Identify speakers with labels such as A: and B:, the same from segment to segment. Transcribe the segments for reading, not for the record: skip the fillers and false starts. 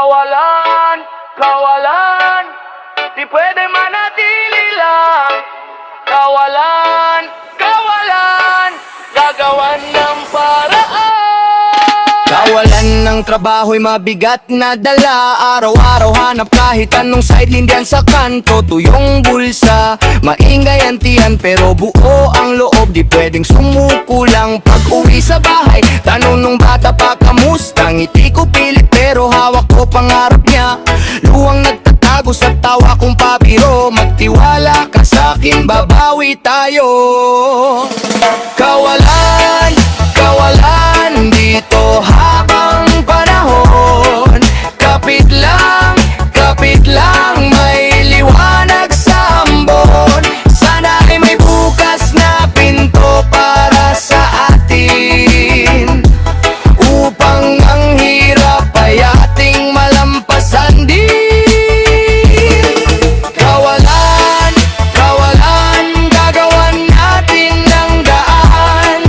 A: Kawalan, kawalan, di pwede manatili lang. Kawalan, kawalan, gagawan ng paraan.
B: Kawalan ng trabaho'y mabigat na dala. Araw-araw hanap kahit anong sideline diyan sa kanto. Tuyong bulsa, maingay ang tiyan pero buo ang loob. Di pwedeng sumuko lang pag uwi sa bahay. Tanong nung bata pa kamusta, ngiti ko pilit pero hawak ko pangarap niya. Luwang nagtatago sa tawa kong pabiro. Magtiwala ka sa'kin, babawi tayo. Kawalan, kawalan dito habang panahon. Kapit lang, may liwanag sa ambon. Sana ay may bukas na pinto para sa atin, upang ang hirap ay ating malampasan din. Kawalan, kawalan, gagawan natin ng daan.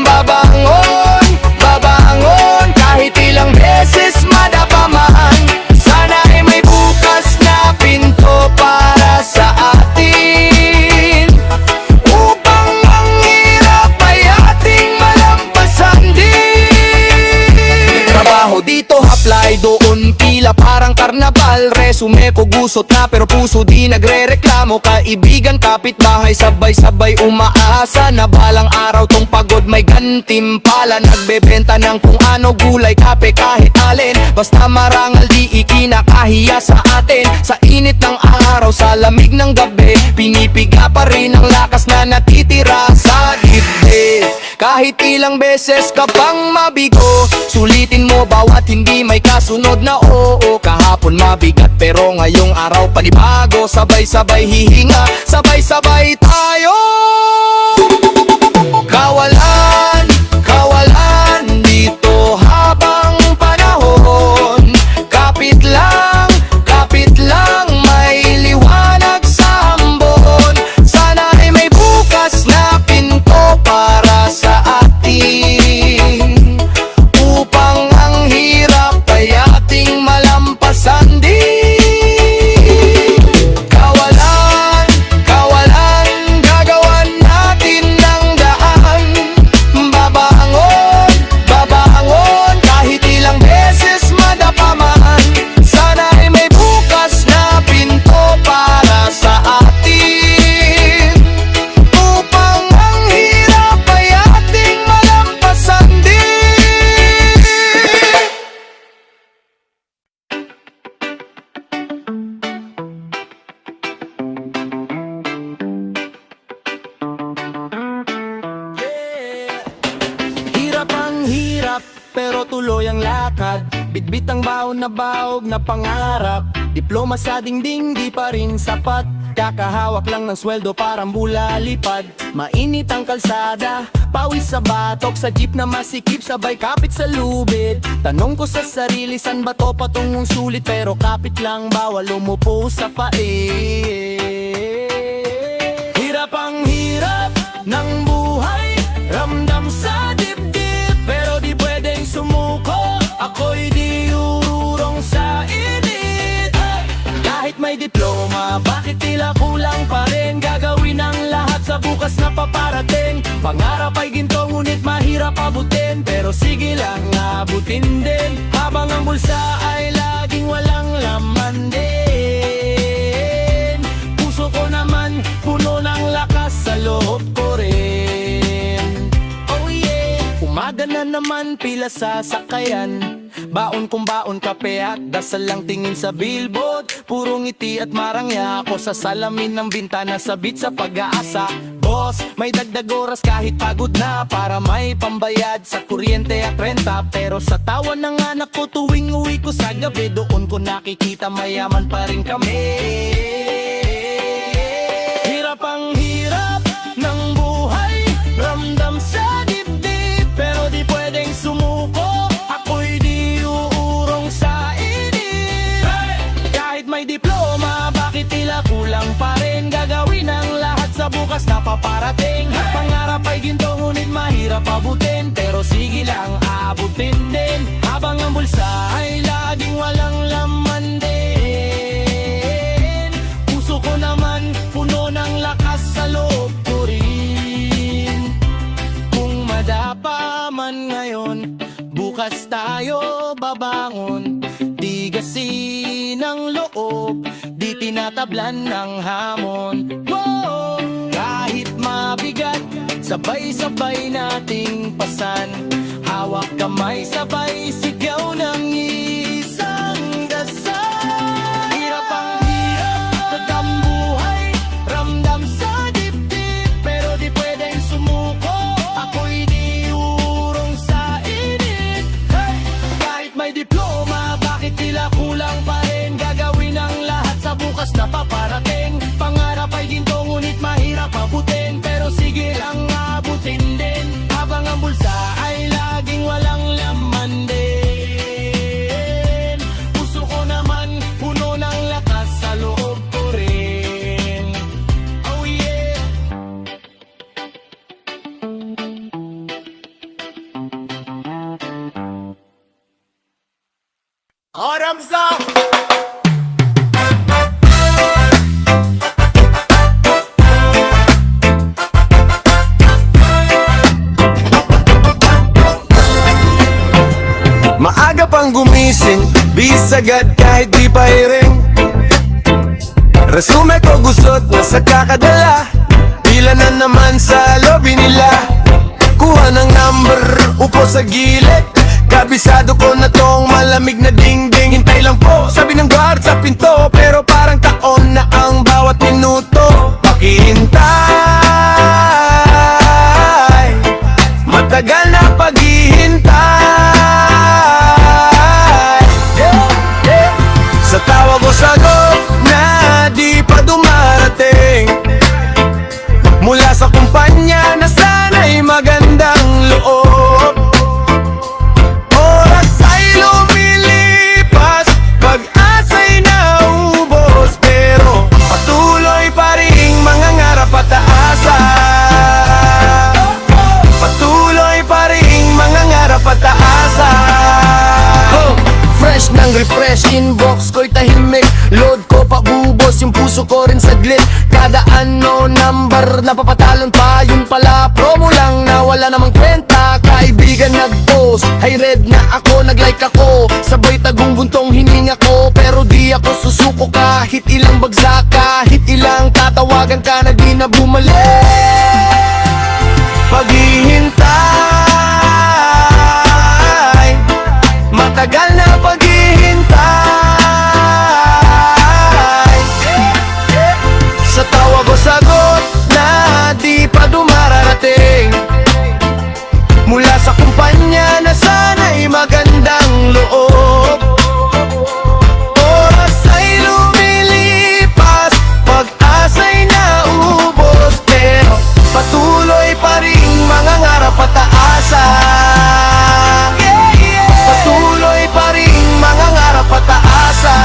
B: Babangon, babangon, kahit ilang beses madapa man. Sana ay may bukas na pinto para sa atin, upang ang hirap ay ating malampasan din. Trabaho dito, apply doon, pila parang karnabal. Resume ko gusot na pero puso di nagre-reklamo. Kaibigan, kapitbahay, sabay-sabay umaasa na balang araw tong pagod may gantimpala. Nagbebenta ng kung ano, gulay, kape, kahit alin. Basta marangal di ikinakahiya sa atin. Sa init ng araw, sa lamig ng gabi, pinipiga pa rin ang lakas na natitira sa dibdib. Kahit ilang beses ka pang mabigo, sulitin mo bawat hindi may kasunod na oo. Kahapon mabigat pero ngayong araw panibago. Sabay-sabay hihinga, sabay-sabay tayo. Kawalan, kawalan dito habang panahon. Kapit lang, may liwanag sa ambon. Sana ay may bukas na pinto para sa atin, upang ang hirap ay ating malampasan din. Kawalan, kawalan, gagawan natin ng daan. Babangon, babangon, kahit ilang beses madapa man. Sana ay may bukas na pinto para sa atin, upang ang hirap ay ating malampasan din. Hirap ang hirap, pero tuloy ang lakad. Bitbit ang baon na bahog na pangarap. Diploma sa dingding, di pa rin sapat. Kakahawak lang ng sweldo, parang bula lipad. Mainit ang kalsada, pawis sa batok. Sa jeep na masikip, sabay kapit sa lubid. Tanong ko sa sarili, san ba to patungong sulit? Pero kapit lang, bawal umupo sa pait. Hirap ang hirap ng buhay, ramdam sa dibdib, pero di pwedeng sumuko. Ako'y di ururong sa init. Kahit may diploma, bakit tila kulang pa rin? Gagawin ang lahat sa bukas na paparating. Pangarap ay ginto, ngunit mahirap abutin. Pero sige lang, abutin din, habang ang bulsa ay laging walang laman din. Puso ko naman, puno ng lakas sa loob ko rin. Oh yeah, umaga na naman, pila sa sakayan. Baon kong baon, kape at dasal lang tingin sa billboard. Puro ngiti at marangya ako sa salamin ng bintana, sabit sa pag-aasa. Boss, may dagdag oras kahit pagod na, para may pambayad sa kuryente at renta. Pero sa tawa ng anak ko tuwing uwi ko sa gabi, doon ko nakikita mayaman pa rin kami. Hirap ang hirap ng buhay, ramdam sa dibdib, pero di pwedeng sumuko. Ako'y di uurong sa init. Kahit may diploma, bakit tila kulang pa rin? Gagawin ang lahat sa bukas na paparating. Pangarap ay ginto, ngunit mahirap abutin. Pero sige lang, abutin din, habang ang bulsa ay laging walang laman. loob, di tinatablan ng hamon. Whoa! Kahit mabigat, sabay-sabay nating pasan. Hawak kamay, sabay sigaw ng isang dasal. Hirap ang hirap ang buhay, ramdam sa dibdib, pero di pwedeng sumuko. Ako'y di urong sa init. Hey! Kahit may diploma, bakit tila kulang pa rin? Gagawin ang lahat sa bukas na paparating. Pangarap ay ginto, ngunit mahirap abutin, pero sige lang abutin din. Habang ang bulsa ay laging walang laman din. Puso ko naman puno ng lakas, sa loob ko rin. Oh yeah. Autumn's up.
C: Maaga pang gumising, bis agad kahit di pa hiring. Resume ko gusot na sa kakadala, pila na naman sa lobby nila. Kuha ng number, upo sa gilid, kabisado ko na tong malamig na dingding. Hintay lang po, sabi ng guard sa pinto, pero parang taon na ang bawat minuto. Paghihintay, matagal na paghihintay. Sa tawag ko sagot na di pa dumarating, mula sa kumpanya na sana'y magandang loob. Oras ay lumilipas, pag-asa'y naubos, pero patuloy pa ring mangangarap at aasa. Patuloy pa ring mangangarap at aasa. Fresh ng refresh, inbox ko'y tahimik, load ko pabubos, yung puso ko rin saglit. Kada ano number, napapatalon pa, yun pala promo lang na wala namang kwenta. Kaibigan nag-post, hay red na ako, nag-like ako, sabay tagong buntong hininga ko, pero di ako susuko kahit ilang bagsak, kahit ilang tatawagan ka na di na bumalik. Paghihintay, matagal na paghihintay. Sa tawag o sagot na di pa dumararating, mula sa kumpanya na sana'y magandang loob. Oras ay lumilipas, pag-asa'y naubos, pero patuloy pa ring mangangarap at aasa. Patuloy pa ring mangangarap at aasa.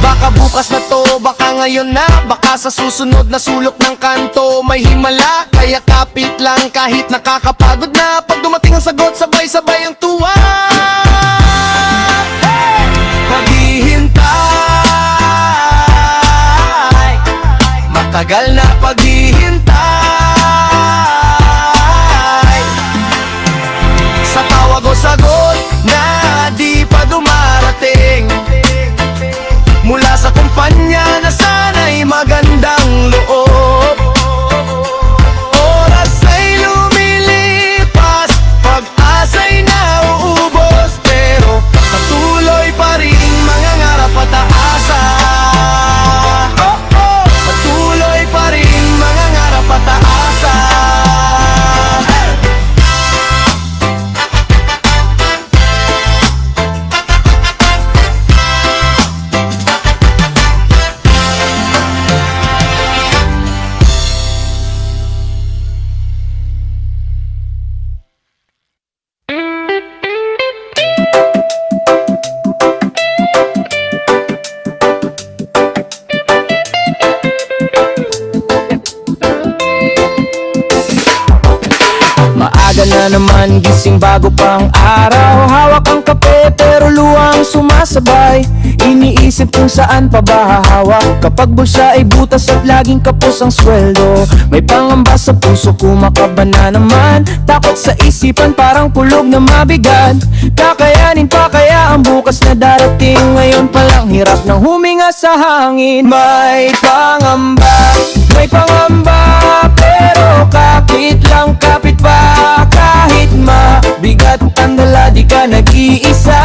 C: Baka bukas na to, baka ngayon na, baka sa susunod na sulok ng kanto may himala. Kaya kapit lang kahit nakakapagod na, pag dumating ang sagot sabay-sabay ang tuwa. Hey! Paghihintay, matagal na paghihintay. Sa tawag o sagot na di pa dumarating, mula sa kumpanya na sana'y magandang loob. Oras ay lumilipas, pag-asa'y nauubos, pero patuloy pa rin mangangarap at aasa. Patuloy pa rin mangangarap at aasa.
B: Maaga na naman, gising bago pang araw. Hawak ang kape pero luwang sumasabay. Iniisip kung saan pa ba hahawak kapag bulsa ay butas at laging kapos ang sweldo. May pangamba sa puso, kumakaba na naman. Takot sa isipan, parang pulog na mabigat. Kakayanin pa kaya ang bukas bukas na darating. Ngayon pa lang hirap ng huminga sa hangin. May pangamba, pero kapit lang, kapit pa. Kahit mabigat ang dala, di ka nag-iisa.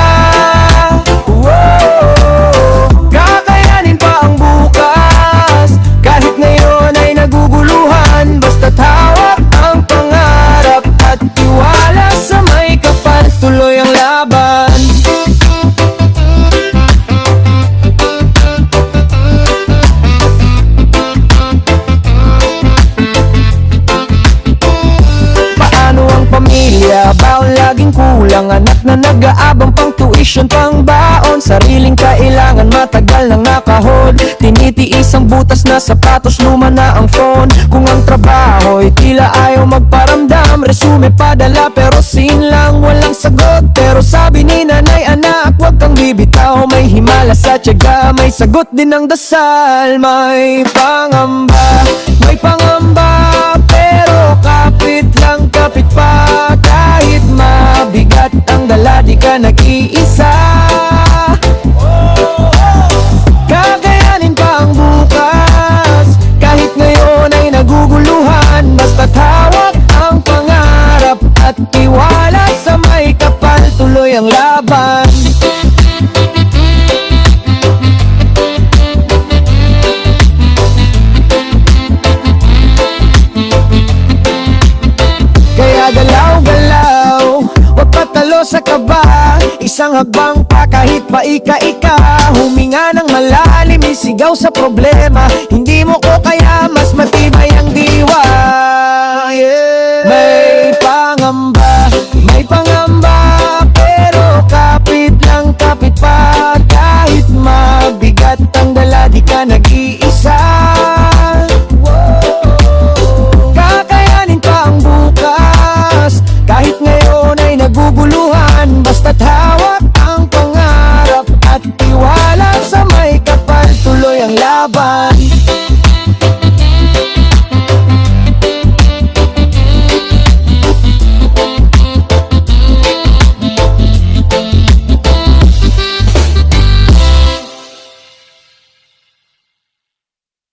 B: Whoa, kakayanin pa ang bukas. Kahit ngayon ay naguguluhan, basta't hawak ang pangarap at tiwala sa may kapal, tuloy ang laban. Baon laging kulang, anak na nag-aabang pang tuition, pang baon. Sariling kailangan, matagal nang nakahod. Tinitiis ang butas na sapatos, luma na ang phone. Kung ang trabaho'y tila ayaw magparamdam, resume padala pero scene lang, walang sagot. Pero sabi ni nanay, anak, huwag kang bibitaw. May himala sa tiyaga, may sagot din ang dasal. May pangamba, pero kapit lang, kapit pa. Kahit mabigat ang dala, di ka nag-iisa. Kakayanin pa ang bukas. Kahit ngayon ay naguguluhan, basta't hawak ang pangarap at tiwala sa may kapal, tuloy ang laban. Galaw-galaw, wag patalo sa kaba. Isang hagbang pa kahit pa ika-ika. Huminga ng malalim, isigaw sa problema. Hindi mo ko kaya, mas matibay ang diwa. May pangamba, pero kapit lang, kapit pa. Kahit mabigat ang dala, di ka nag-iisa. Kahit ngayon ay naguguluhan, basta't hawak ang pangarap at tiwala sa may kapal, tuloy ang laban.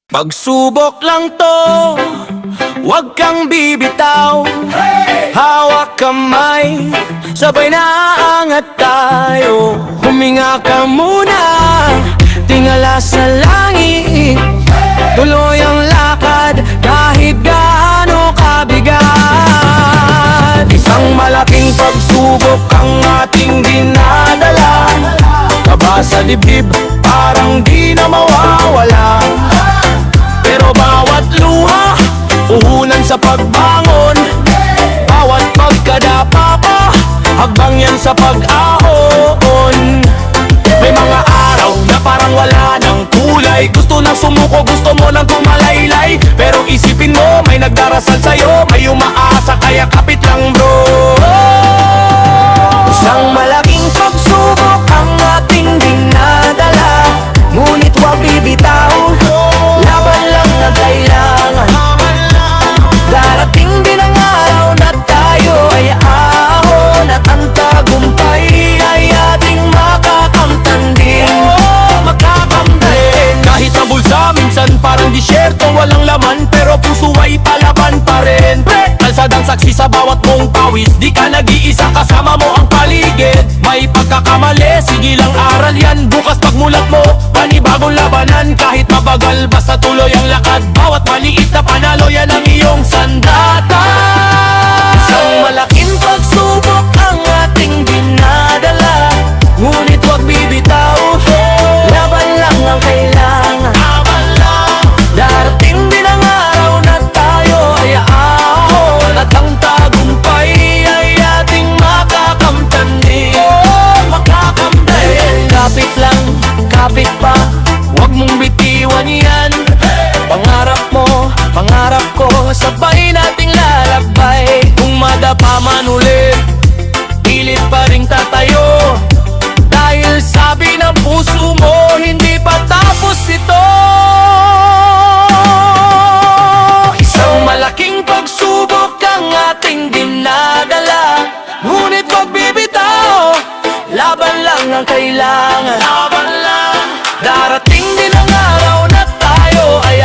B: Pagsubok lang to, huwag kang bibitaw. Hawak kamay, sabay na aangat tayo. Huminga ka muna, tingala sa langit. Tuloy ang lakad, kahit gaano kabigat. Isang malaking pagsubok ang ating dinadala. Kaba sa dibdib, parang di na mawawala. Pero bawat luha, puhunan sa pagbangon. Bawat pagkadapa pa, hagbang yan sa pag-ahon. May mga araw na parang wala ng kulay. Gusto nang sumuko, gusto mo nang tumalaylay. Pero isipin mo, may nagdarasal sa'yo. May umaasa, kaya kapit lang bro. Isang malaking pagsubok ang ating dinadala. Ngunit huwag bibitaw, laban lang na kailangan. Darating din ang araw na tayo ay ahon, at ang tagumpay ay ating makakamtan din. Kahit ang bulsa minsan parang disyerto, walang laman, pero puso ay palaban pa rin. Kalsadang saksi sa bawat mong pawis, di ka nag-iisa, kasama mo ang paligid. May pagkakamali, sige lang aral yan. Bukas pagmulat mo, panibagong labanan. Kahit mabagal, basta tuloy ang lakad. Bawat maliit na panalo, yan ang iyong sandata. Isang malaking pagsubok ang ating dinadala. Ngunit huwag bibitaw, laban lang ang kailangan. Darating din ang araw na tayo ay ahon, at ang tagumpay ay ating makakamtan din. Kapit lang, kapit pa, huwag mong bitiwan yan. Pangarap mo, pangarap ko, sabay nating lalakbay. Kung madapa man ulit, pilit pa ring tatayo. Dahil sabi ng kailangan. Laban lang. Darating din ang araw na tayo ay